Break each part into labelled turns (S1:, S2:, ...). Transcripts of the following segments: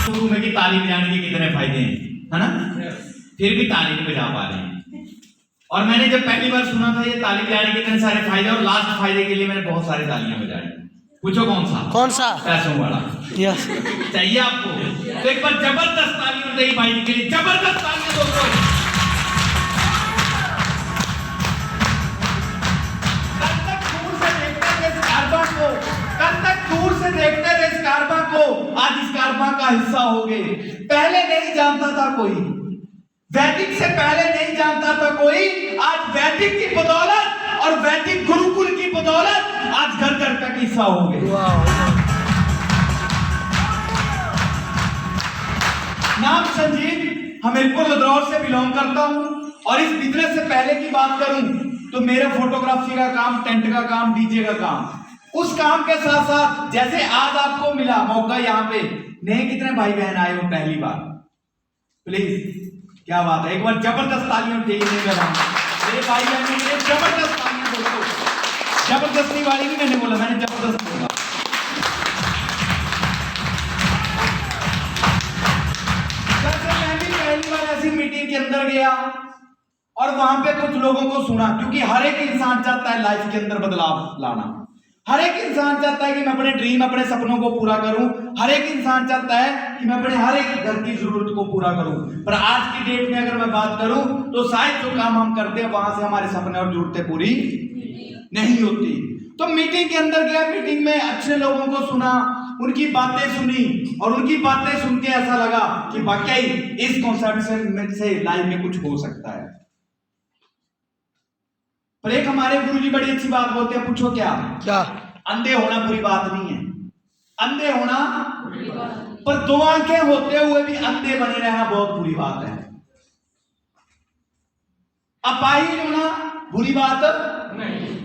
S1: शुरू में कि ताली बजाने के कितने फायदे हैं, है ना, फिर भी ताली नहीं बजा पा रहे हैं। और मैंने जब पहली बार सुना था ये ताली बजाने के इतने सारे फायदे, और लास्ट फायदे के लिए मैंने बहुत सारी तालियां बजाई। पूछो कौन सा?
S2: कौन सा?
S1: पैसों वाला।
S2: यस,
S1: चाहिए आपको? तो एक बार जबरदस्त तालियां दे भाई के लिए, जबरदस्त तालियां दोस्तों। कल तक दूर से देखते थे इस कारबा को, कल तक दूर से देखते थे इस कारबा को, आज इस कारबा का हिस्सा हो गए। पहले नहीं जानता था कोई, वैदिक से पहले नहीं जानता था कोई, आज वैदिक की बदौलत और वैदिक गुरुकुल की बदौलत आज घर घर तक हिस्सा हो गए। नाम संजीव, हमीरपुर लदरौर से बिलोंग करता हूं, और इस बिजनेस से पहले की बात करूं तो मेरा फोटोग्राफी का काम, टेंट का काम, डीजे का काम, उस काम के साथ साथ जैसे आज आपको मिला मौका यहाँ पे, नहीं कितने भाई बहन आए हो पहली बार, प्लीज क्या बात है, एक बार जबरदस्त तालियां चाहिए मेरे भाई बहन के लिए, जबरदस्त तालियां दोस्तों। जबरदस्ती वाली भी मैंने बोला, मैंने जबरदस्त बोला। मैं भी पहली बार ऐसी मीटिंग के अंदर गया और वहां पे कुछ लोगों को सुना, क्योंकि हर एक इंसान चाहता है लाइफ के अंदर बदलाव लाना, हर एक इंसान चाहता है कि मैं अपने ड्रीम, अपने सपनों को पूरा करूं, हर एक इंसान चाहता है कि मैं अपने हर एक घर की जरूरत को पूरा करूं। पर आज की डेट में अगर मैं बात करूं तो शायद जो काम हम करते हैं वहां से हमारे सपने और जरूरतें पूरी नहीं होती। तो मीटिंग के अंदर गया, मीटिंग में अच्छे लोगों को सुना, उनकी बातें सुनी, और उनकी बातें सुन के ऐसा लगा कि वाकई इस कॉन्सेप्ट से लाइफ में कुछ हो सकता है। पर एक हमारे गुरुजी बड़ी अच्छी बात बोलते हैं, पूछो क्या? अंधे होना बुरी बात नहीं है, अंधे होना, पर दो आंखें होते हुए भी अंधे बने रहना बहुत बुरी बात है। अपाहिज होना बुरी बात नहीं,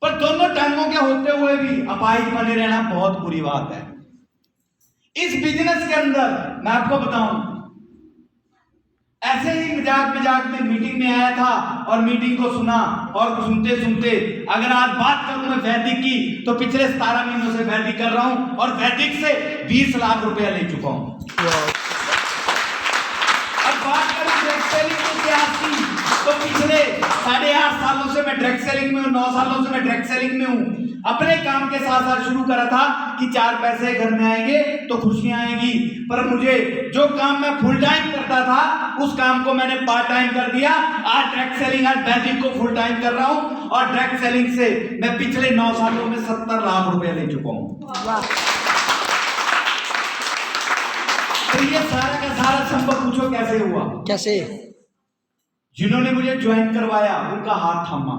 S1: पर दोनों टांगों के होते हुए भी अपाहिज बने रहना बहुत बुरी बात है। इस बिजनेस के अंदर मैं आपको बताऊं, ऐसे ही मजाक में मीटिंग में आया था और मीटिंग को सुना, और सुनते सुनते अगर आज बात करूं मैं वैदिक की, तो पिछले 17 महीनों से वैदिक कर रहा हूं और वैदिक से 20 लाख रुपया ले चुका हूं। अब बात करूं ड्रग सेलिंग के इतिहास की, तो पिछले 8.5 सालों से मैं ड्रग सेलिंग में हूं, 9 सालों से मैं ड्रग सेलिंग में हूं। अपने काम के साथ साथ शुरू करा था कि 4 पैसे घर में आएंगे तो खुशियां आएंगी, पर मुझे जो काम मैं फुल टाइम करता था उस काम को मैंने पार्ट टाइम कर दिया। आज ड्रग सेलिंग, आज वैदिक को फुल टाइम कर रहा हूं, और ड्रग सेलिंग से मैं पिछले 9 सालों में 70 लाख रुपए ले चुका हूं। तो ये सारा का सारा संभव, पूछो कैसे हुआ?
S2: कैसे?
S1: जिन्होंने मुझे ज्वाइन करवाया उनका हाथ थामा,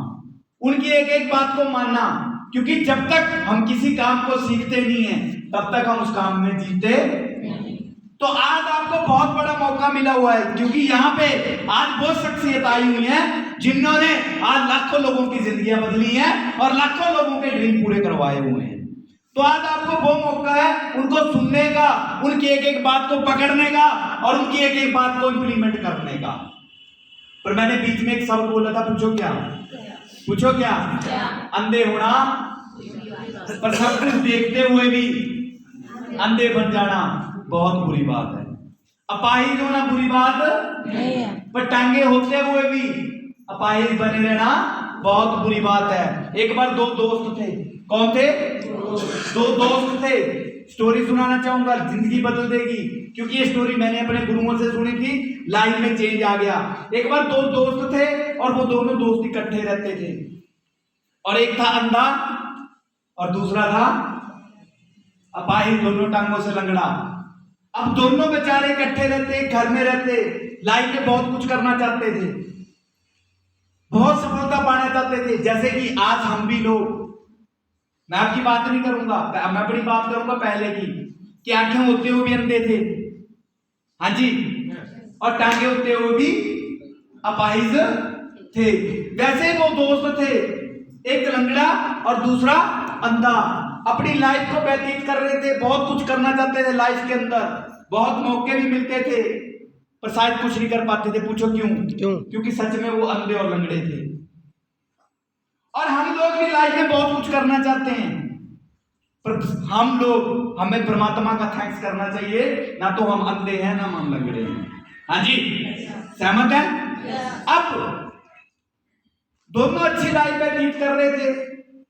S1: उनकी एक एक बात को मानना, क्योंकि जब तक हम किसी काम को सीखते नहीं हैं तब तक हम उस काम में जीते नहीं। तो आज आपको बहुत बड़ा मौका मिला हुआ है, क्योंकि यहाँ पे आज वो शख्सियत आई हुई है जिन्होंने आज लाखों लोगों की जिंदगियां बदली हैं और लाखों लोगों के ड्रीम पूरे करवाए हुए हैं। तो आज आपको वो मौका है उनको सुनने का, उनकी एक एक बात को पकड़ने का और उनकी एक एक बात को इंप्लीमेंट करने का। पर मैंने बीच में एक शब्द बोला था, पूछो क्या? पूछो क्या? अंधे होना, पर सब कुछ देखते हुए भी अंधे बन जाना बहुत बुरी बात है। अपाहिज होना बुरी बात नहीं है, पर टांगे होते हुए भी अपाहिज बने रहना बहुत बुरी बात है। एक बार 2 दोस्त थे, कौन थे? 2 दोस्त थे। स्टोरी सुनाना चाहूंगा, जिंदगी बदल देगी, क्योंकि ये स्टोरी मैंने अपने गुरुओं से सुनी थी, लाइफ में चेंज आ गया। एक बार 2 दोस्त थे और वो दोनों दोस्त इकट्ठे रहते थे, और एक था अंधा और दूसरा था अपाहिज, दोनों टांगों से लंगड़ा। अब दोनों बेचारे इकट्ठे रहते, घर में रहते, लाइफ में बहुत कुछ करना चाहते थे, बहुत सफलता पाना चाहते थे। जैसे कि आज हम भी लोग, मैं आपकी बात नहीं करूंगा, मैं अपनी बात करूंगा पहले की, कि आंखें होते हुए भी अंधे थे, हाँ जी, और टांगे होते हुए भी अपाहिज थे। वैसे वो दोस्त थे, एक लंगड़ा और दूसरा अंधा, अपनी लाइफ को व्यतीत कर रहे थे, बहुत कुछ करना चाहते थे लाइफ के अंदर, बहुत मौके भी मिलते थे, पर शायद कुछ नहीं कर पाते थे। पूछो क्यों? क्योंकि सच में वो अंधे और लंगड़े थे। और हम लोग भी लाइफ में बहुत कुछ करना चाहते हैं, पर हम लोग, हमें परमात्मा का थैंक्स करना चाहिए, ना तो हम अंधे हैं ना हम लंगड़े हैं। हाँ जी, सहमत है? अब दोनों अच्छी लाइफ में लीड कर रहे थे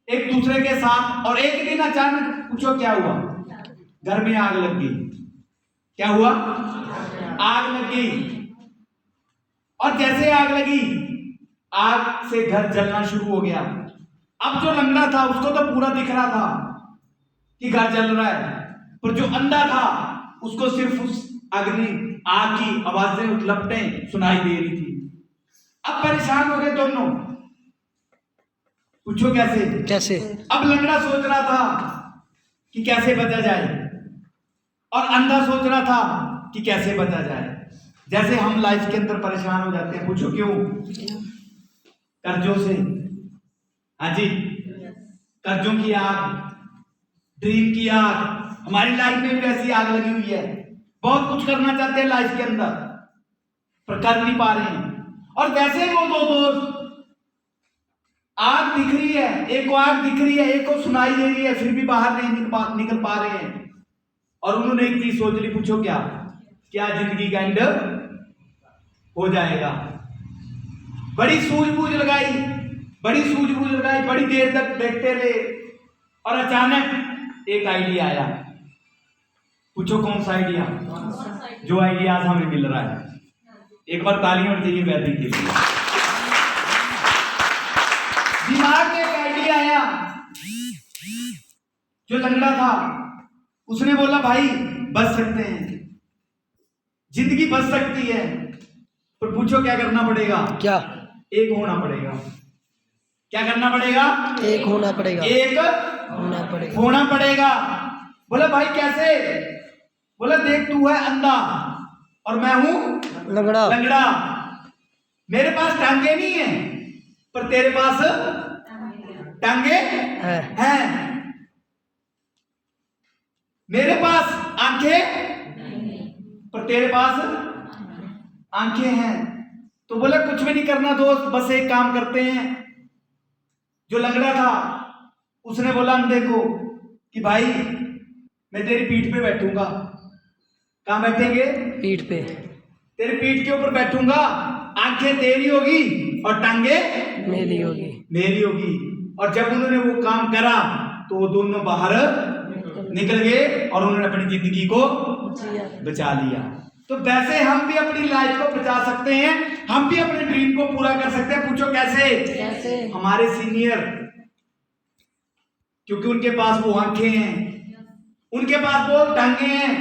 S1: एक दूसरे के साथ, और एक दिन अचानक पूछो क्या हुआ, घर में आग लग गई। क्या हुआ? आग लग गई। और जैसे आग लगी, आग से घर जलना शुरू हो गया। अब जो लंगड़ा था उसको तो पूरा दिख रहा था कि घर जल रहा है, पर जो अंधा था उसको सिर्फ उस अग्नि आग की आवाजें, लपटें सुनाई दे रही थी। अब परेशान हो गए दोनों। पूछो कैसे? अब लंगड़ा सोच रहा था कि कैसे बचा जाए, और अंधा सोच रहा था कि कैसे बचा जाए। जैसे हम लाइफ के अंदर परेशान हो जाते हैं, पूछो क्यों? कर्जों से। हाँ जी, कर्जों की आग, ड्रीम की आग। हमारी लाइफ में भी वैसी आग लगी हुई है। बहुत कुछ करना चाहते हैं लाइफ के अंदर, पर कर नहीं पा रहे हैं। और वैसे वो दो दोस्त, आग दिख रही है, एक को आग दिख रही है, एक को सुनाई दे रही है, फिर भी बाहर नहीं निकल पा रहे हैं। और उन्होंने एक चीज सोच ली, पूछो क्या जिंदगी का एंड हो जाएगा। बड़ी सूझबूझ लगाई, बड़ी देर तक देखते रहे, और अचानक एक आइडिया आया। पूछो कौन सा आइडिया? जो आइडिया आज हमें मिल रहा है। एक बार तालियां होनी चाहिए वैदिक के लिए। दिमाग में एक आइडिया आया। जो लंगड़ा था उसने बोला, भाई बच सकते हैं, जिंदगी बच सकती है, पर पूछो क्या करना पड़ेगा? क्या? एक होना पड़ेगा। क्या करना पड़ेगा? एक होना पड़ेगा। बोला भाई कैसे? बोला देख, तू है अंधा और मैं हूं लंगड़ा। मेरे पास टांगे नहीं है, पर तेरे पास टांगे हैं। मेरे पास आंखें, पर तेरे पास आंखें हैं। तो बोला कुछ भी नहीं करना दोस्त, बस एक काम करते हैं। जो लंगड़ा था उसने बोला अंधे को कि भाई मैं तेरी पीठ पे बैठूंगा। कहां बैठेंगे? पीठ पे। तेरी पीठ के ऊपर बैठूंगा, आंखें तेरी होगी और टांगे मेरी होगी। और जब उन्होंने वो काम करा तो वो दोनों बाहर निकल गए और उन्होंने अपनी जिंदगी को बचा लिया। तो वैसे हम भी अपनी लाइफ को बचा सकते हैं, हम भी अपने ड्रीम को पूरा कर सकते हैं। पूछो कैसे? हमारे सीनियर, क्योंकि उनके पास वो आंखें हैं, उनके पास वो टांगे हैं।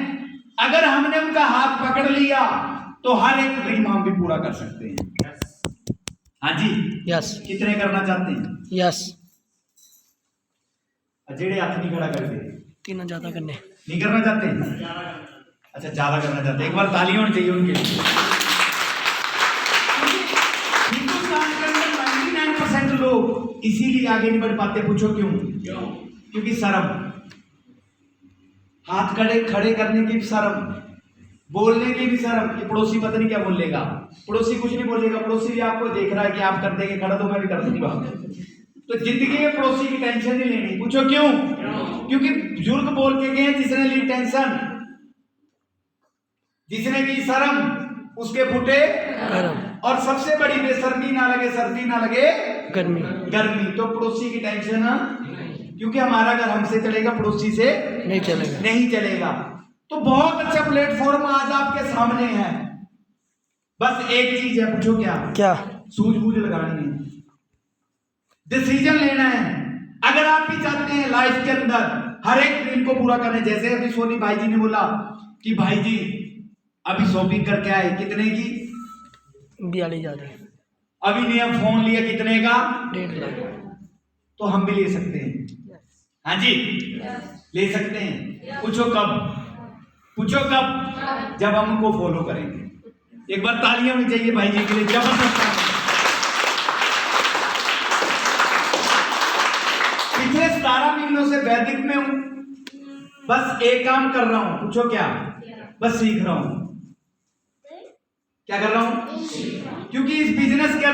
S1: अगर हमने उनका हाथ पकड़ लिया तो हर एक ड्रीम हम भी पूरा कर सकते हैं। हाँ जी, यस। कितने करना चाहते हैं? यस। जेड़े हाथ नहीं खड़ा करते, तीनों ज्यादा करने नहीं करना चाहते? अच्छा, ज्यादा करना चाहते हैं। एक बार तालियां होनी चाहिए उनके लिए। हिंदुस्तान के अंदर 99% लोग इसीलिए आगे नहीं बढ़ पाते। पूछो क्यों? क्योंकि शर्म, हाथ खड़े करने की भी शर्म, बोलने की भी शर्म कि पड़ोसी पता नहीं क्या बोलेगा। पड़ोसी कुछ नहीं बोलेगा, पड़ोसी भी आपको देख रहा है कि आप कर देंगे खड़ा, तो मैं भी कर दूंगा। तो जिंदगी में पड़ोसी की टेंशन नहीं लेनी। पूछो क्यों? क्योंकि बुजुर्ग बोल के गए, जिसने ली टेंशन, जिसने की शर्म, उसके फूटे गरम। और सबसे बड़ी बेशर्मी ना लगे, सर्दी ना लगे, गर्मी। तो पड़ोसी की टेंशन, क्योंकि हमारा घर हमसे चलेगा, पड़ोसी से नहीं चलेगा। तो बहुत अच्छा प्लेटफॉर्म आज आपके सामने है। बस एक चीज है, पूछो क्या? सूझबूझ लगानी है, डिसीजन लेना है। अगर आप भी चाहते हैं लाइफ के अंदर हर एक ड्रीम को पूरा करने, जैसे अभी सोनी भाई जी ने बोला कि भाई जी अभी शॉपिंग करके आए, कितने की? 42,000। अभी नया फोन लिया, कितने का? 1.5 लाख। तो हम भी ले सकते हैं। हाँ जी, ले सकते हैं। पूछो कब? जब हम उनको फॉलो करेंगे। एक बार तालियां होनी चाहिए भाई जी के लिए, जबरदस्त। पिछले 17 महीनों से वैदिक में हूं, बस एक काम कर रहा हूं। पूछो क्या? बस सीख रहा हूं। क्या कर रहा हूं? क्योंकि इस बिजनेस के